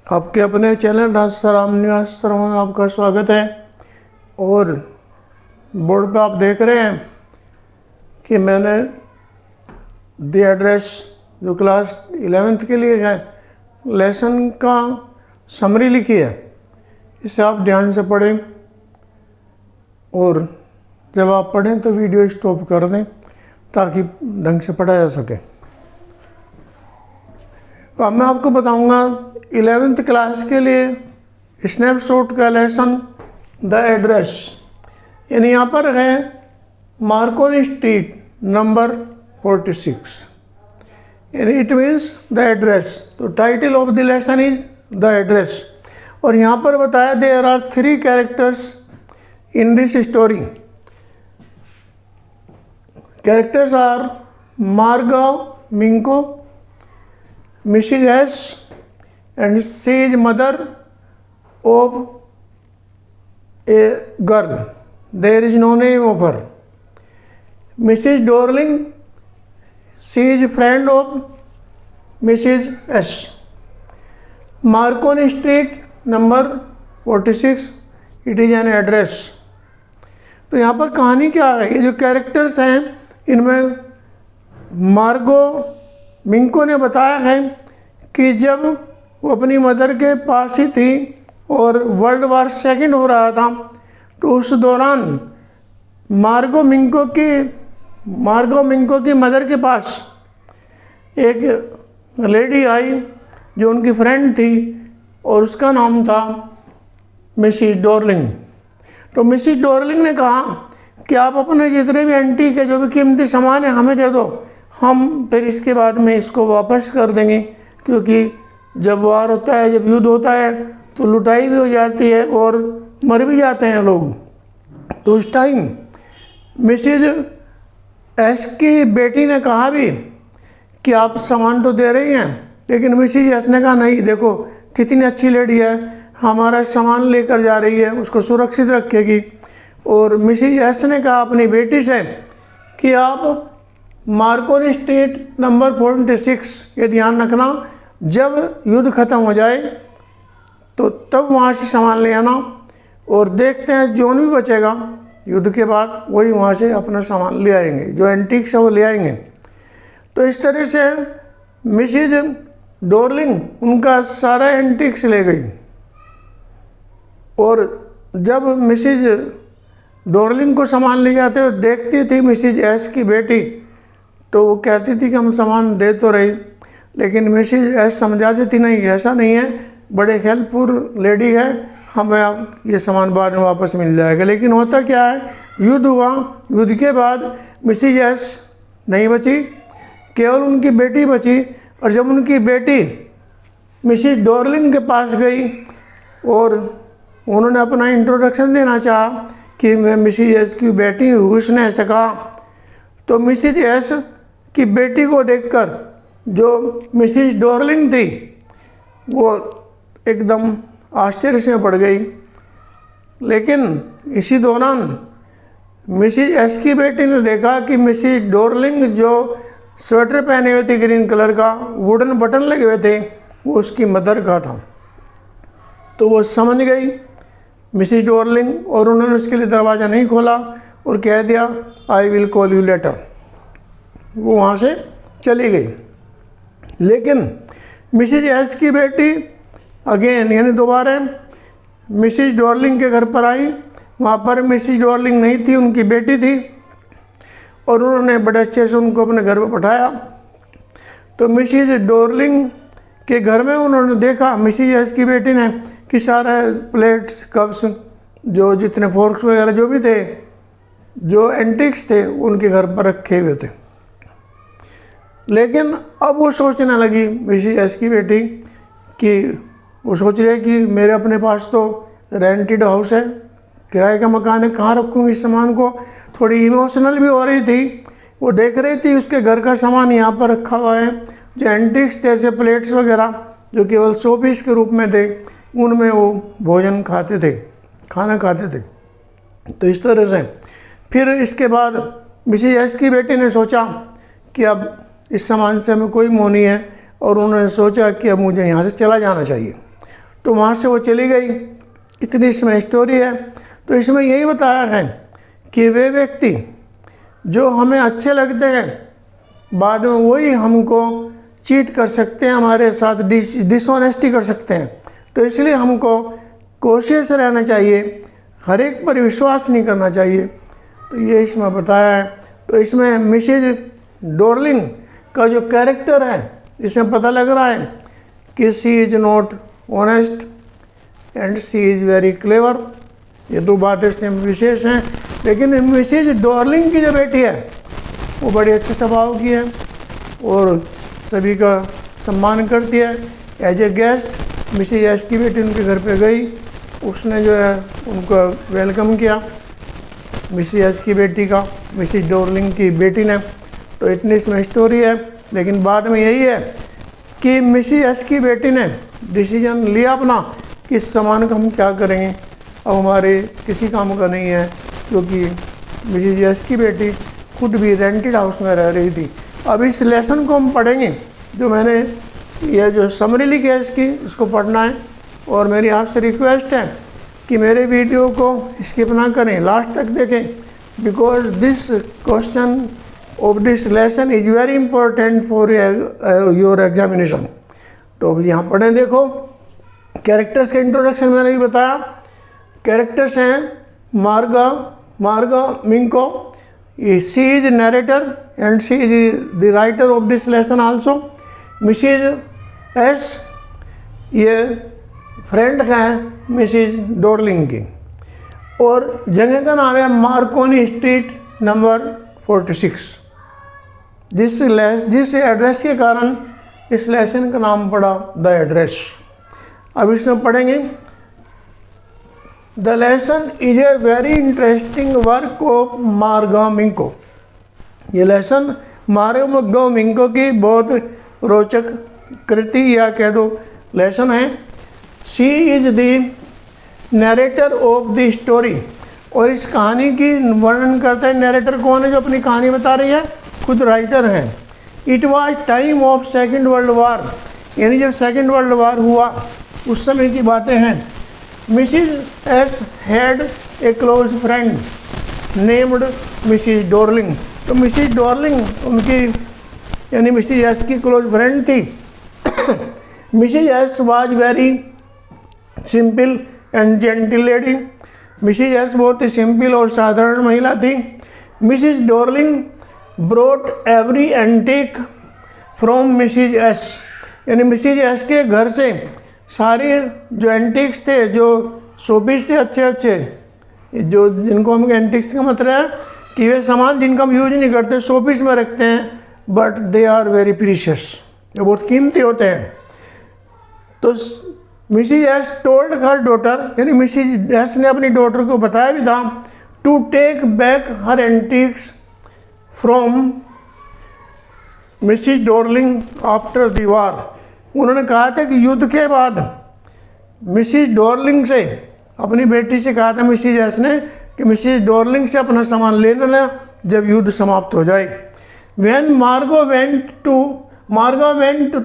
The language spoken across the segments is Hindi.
आपके अपने चैनल राजसराम निवास में आपका स्वागत है। और बोर्ड पे आप देख रहे हैं कि मैंने द एड्रेस जो क्लास 11th के लिए है लेसन का समरी लिखी है। इसे आप ध्यान से पढ़ें और जब आप पढ़ें तो वीडियो स्टॉप कर दें ताकि ढंग से पढ़ा जा सके। तो अब मैं आपको बताऊंगा 11th क्लास के लिए स्नैपशॉट का लेसन द एड्रेस, यानी यहाँ पर है मार्कोनी स्ट्रीट नंबर 46, यानी इट मीन्स द एड्रेस। तो title of the lesson is the address. और यहाँ पर बताया there are 3 characters in this story. Characters are Marga Minco, Mrs. S, and she is mother of a girl. There is no name of her. Mrs. Dorling, she is friend of Mrs. S. Marconi Street number 46, it is an address. तो यहाँ पर कहानी क्या है? ये जो कैरेक्टर्स हैं इनमें मार्गो मिंको ने बताया है कि जब वो अपनी मदर के पास ही थी और वर्ल्ड वार सेकंड हो रहा था तो उस दौरान मार्गो मिंको की मदर के पास एक लेडी आई जो उनकी फ्रेंड थी और उसका नाम था मिसिस डॉर्लिंग। तो मिसिस डॉर्लिंग ने कहा कि आप अपने जितने भी एंटीक है, जो भी कीमती सामान है, हमें दे दो, हम फिर इसके बाद में इसको वापस कर देंगे, क्योंकि जब वार होता है, जब युद्ध होता है तो लुटाई भी हो जाती है और मर भी जाते हैं लोग। तो उस टाइम मिसिज एस की बेटी ने कहा भी कि आप सामान तो दे रही हैं, लेकिन मिसिज एस ने कहा नहीं, देखो कितनी अच्छी लेडी है, हमारा सामान लेकर जा रही है, उसको सुरक्षित रखेगी। और मिसिज एस ने कहा अपनी बेटी से कि आप मार्कोनी स्ट्रीट नंबर 46, ये ध्यान रखना, जब युद्ध ख़त्म हो जाए तो तब वहाँ से सामान ले आना और देखते हैं जो भी बचेगा युद्ध के बाद वही वहाँ से अपना सामान ले आएंगे, जो एंटीक्स है वो ले आएंगे। तो इस तरह से मिसिज डॉर्लिंग उनका सारा एंटीक्स ले गई। और जब मिसिज डॉर्लिंग को सामान ले जाते और देखती थी मिसिज एस की बेटी, तो वो कहती थी कि हम सामान दे तो रही, लेकिन मिसिज एस समझा देती नहीं, ऐसा नहीं है, बड़े हेल्पफुल लेडी है, हमें अब ये सामान बाद में वापस मिल जाएगा। लेकिन होता क्या है, युद्ध हुआ, युद्ध के बाद मिसिज एस नहीं बची, केवल उनकी बेटी बची। और जब उनकी बेटी मिसिज डॉर्लिंग के पास गई और उन्होंने अपना इंट्रोडक्शन देना चाहा कि मैं मिसिज एस की बेटी हूँ, उसने ऐसा कहा। तो मिसिज एस की बेटी को देखकर जो मिसिज डॉर्लिंग थी वो एकदम आश्चर्य से पड़ गई। लेकिन इसी दौरान मिसिज एस की बेटी ने देखा कि मिसिज डॉर्लिंग जो स्वेटर पहने हुए थे ग्रीन कलर का, वुडन बटन लगे हुए थे, वो उसकी मदर का था। तो वो समझ गई मिसिज डॉर्लिंग, और उन्होंने उसके लिए दरवाज़ा नहीं खोला और कह दिया I will call you later. वो वहाँ से चली गई। लेकिन मिसिज एस की बेटी अगेन यानी दोबारा मिसिज डॉर्लिंग के घर पर आई। वहाँ पर मिसिज डॉर्लिंग नहीं थी, उनकी बेटी थी, और उन्होंने बड़े अच्छे से उनको अपने घर पर बैठाया। तो मिसिज डॉर्लिंग के घर में उन्होंने देखा मिसिज एस की बेटी ने कि सारे प्लेट्स, कप्स, जो जितने फोर्क्स वगैरह जो भी थे, जो एंटीक्स थे, उनके घर पर रखे हुए थे। लेकिन अब वो सोचने लगी मिसिज एस की बेटी कि वो सोच रही है कि मेरे अपने पास तो रेंटेड हाउस है, किराए का मकान है, कहाँ रखूँगी इस सामान को। थोड़ी इमोशनल भी हो रही थी, वो देख रही थी उसके घर का सामान यहाँ पर रखा हुआ है, जो एंटीक्स थे, जैसे प्लेट्स वगैरह जो केवल शो पीस के रूप में थे, उनमें वो भोजन खाते थे, खाना खाते थे। तो इस तरह से फिर इसके बाद मिसिज एस की बेटी ने सोचा कि अब इस सामान से हमें कोई मोह नहीं है, और उन्होंने सोचा कि अब मुझे यहाँ से चला जाना चाहिए। तो वहाँ से वो चली गई। इतनी इसमें स्टोरी है। तो इसमें यही बताया है कि वे व्यक्ति जो हमें अच्छे लगते हैं बाद में वही हमको चीट कर सकते हैं, हमारे साथ डिसऑनेस्टी कर सकते हैं। तो इसलिए हमको कोशिश रहना चाहिए, हर एक पर विश्वास नहीं करना चाहिए। तो ये इसमें बताया है। तो इसमें मिसेज डॉर्लिंग का जो कैरेक्टर है इसमें पता लग रहा है कि she is not honest and she is very clever. ये दो बातें इसमें विशेष हैं। लेकिन मिसेज डॉर्लिंग की जो बेटी है वो बड़े अच्छे स्वभाव की है और सभी का सम्मान करती है। As a guest Mrs S की बेटी उनके घर पे गई, उसने जो है उनको वेलकम किया मिसेज एस की बेटी का, मिसेज डॉर्लिंग की बेटी ने। तो इतनी इसमें स्टोरी है। लेकिन बाद में यही है कि मिसेज एस की बेटी ने डिसीजन लिया अपना कि इस सामान का हम क्या करेंगे, अब हमारे किसी काम का नहीं है, क्योंकि मिसेज एस की बेटी खुद भी रेंटेड हाउस में रह रही थी। अब इस लेसन को हम पढ़ेंगे, जो मैंने यह जो समरी लिखी है इसकी, इसको पढ़ना है। और मेरी आपसे रिक्वेस्ट है कि मेरे वीडियो को स्किप ना करें, लास्ट तक देखें, because this question of this lesson is very important for your examination. तो अब यहाँ पढ़ें। देखो कैरेक्टर्स का इंट्रोडक्शन मैंने भी बताया। कैरेक्टर्स हैं Marga Minco, she is narrator and she is the writer of this lesson also. Mrs S ये फ्रेंड हैं मिसेज डॉर्लिंग की, और जगह का नाम है मार्कोनी स्ट्रीट नंबर 46। जिस एड्रेस के कारण इस लेसन का नाम पड़ा द एड्रेस। अब इसमें पढ़ेंगे। The lesson is a very interesting work of मार्गा मिंको। ये लेसन मार्गा मिंको की बहुत रोचक कृति या कह दो लेसन है। She is the narrator of the story, और इस कहानी की वर्णन करता है। नरेटर कौन है? जो अपनी कहानी बता रही है, खुद राइटर हैं। It was time of second world war, यानी जब सेकेंड वर्ल्ड वार हुआ उस समय की बातें हैं। Mrs S had a close friend named Mrs Dorling. तो मिसेज डॉर्लिंग उनकी यानी मिसेज एस की क्लोज फ्रेंड थी। Mrs S was very simple and gentle lady. Mrs S बहुत ही सिंपल और साधारण महिला थी। Mrs Dorling brought every antique from Mrs S, यानी मिसेज एस के घर से सारे जो एंटिक्स थे, जो शोपीस थे अच्छे अच्छे, जो जिनको हम एंटिक्स का मतलब है कि वे सामान जिनका हम यूज नहीं करते, शोपीस में रखते हैं, but they are very precious, ये बहुत कीमती होते हैं। तो Mrs S told her daughter, यानी मिसेज एस ने अपनी डॉटर को बताया भी था, to take back her antiques from Mrs Dorling after the war. उन्होंने कहा था कि युद्ध के बाद मिसेज डॉर्लिंग से, अपनी बेटी से कहा था मिसेज एस ने कि मिसेज डॉर्लिंग से अपना सामान ले लेना जब युद्ध समाप्त हो जाए। व्हेन मार्गो वेंट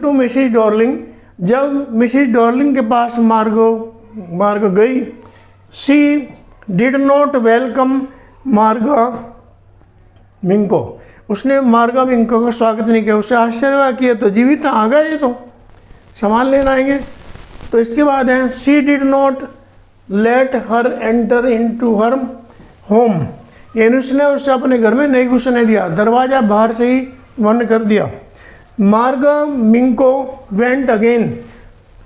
टू मिसेज डॉर्लिंग, जब मिसेज डॉर्लिंग के पास मार्गो गई, शी डिड नॉट वेलकम मार्गा मिंको, उसने मार्गा मिंको का स्वागत नहीं किया। उससे आश्चर्य हुआ कि ये तो जीवित आ गए, तो सामान लेना आएंगे। तो इसके बाद है she did not let her enter into her home, यानी उसने उससे अपने घर में नहीं घुसने दिया, दरवाज़ा बाहर से ही बंद कर दिया। Marga Minco went again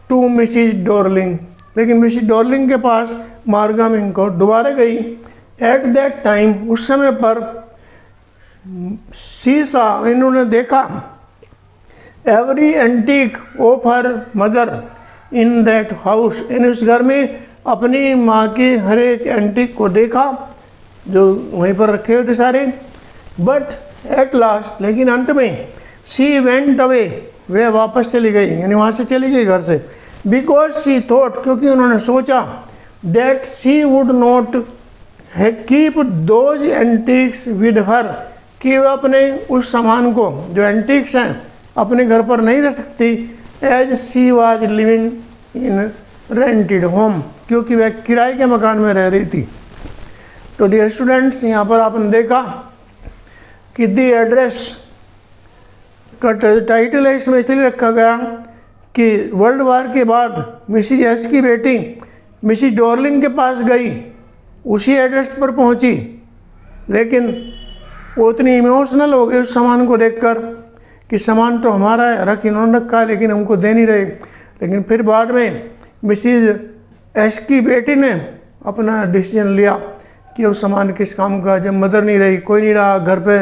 to Mrs Dorling, लेकिन मिसेज डॉर्लिंग के पास मार्गा मिंको दोबारा गई। एट दैट टाइम, उस समय पर सी सा, इन्होंने देखा, every antique of her mother in that house, in उस घर में अपनी माँ के हर एक एंटीक को देखा जो वहीं पर रखे हुए थे सारे। बट एट लास्ट, लेकिन अंत में, सी वेंट अवे, वे वापस चली गई, यानी वहाँ से चली गई घर से। बिकॉज सी थॉट, क्योंकि उन्होंने सोचा, that she would not keep those antiques with her, कि वह अपने उस सामान को, जो एंटीक्स हैं, अपने घर पर नहीं रह सकती। As she was living in rented home, क्योंकि वह किराए के मकान में रह रही थी। तो डियर स्टूडेंट्स, यहाँ पर आपने देखा कि दी एड्रेस का टाइटल है इसमें इसलिए रखा गया कि वर्ल्ड वार के बाद मिसिज एस की बेटी मिसिज डॉर्लिंग के पास गई, उसी एड्रेस पर पहुंची, लेकिन वो इतनी इमोशनल हो गई उस सामान को देखकर कि सामान तो हमारा है, रख इन्होंने रखा है लेकिन हमको दे नहीं रहे। लेकिन फिर बाद में मिसिज एस की बेटी ने अपना डिसीजन लिया कि अब सामान किस काम का, जब मदर नहीं रही, कोई नहीं रहा, घर पे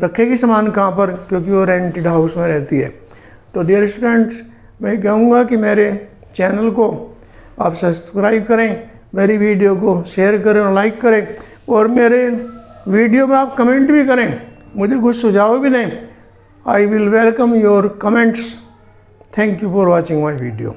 रखेगी सामान कहाँ पर, क्योंकि वो रेंटेड हाउस में रहती है। तो डियर स्टूडेंट्स, मैं कहूँगा कि मेरे चैनल को आप सब्सक्राइब करें, मेरी वीडियो को शेयर करें और लाइक करें, और मेरे वीडियो में आप कमेंट भी करें, मुझे कुछ सुझाव भी दें। I will welcome your comments. Thank you for watching my video.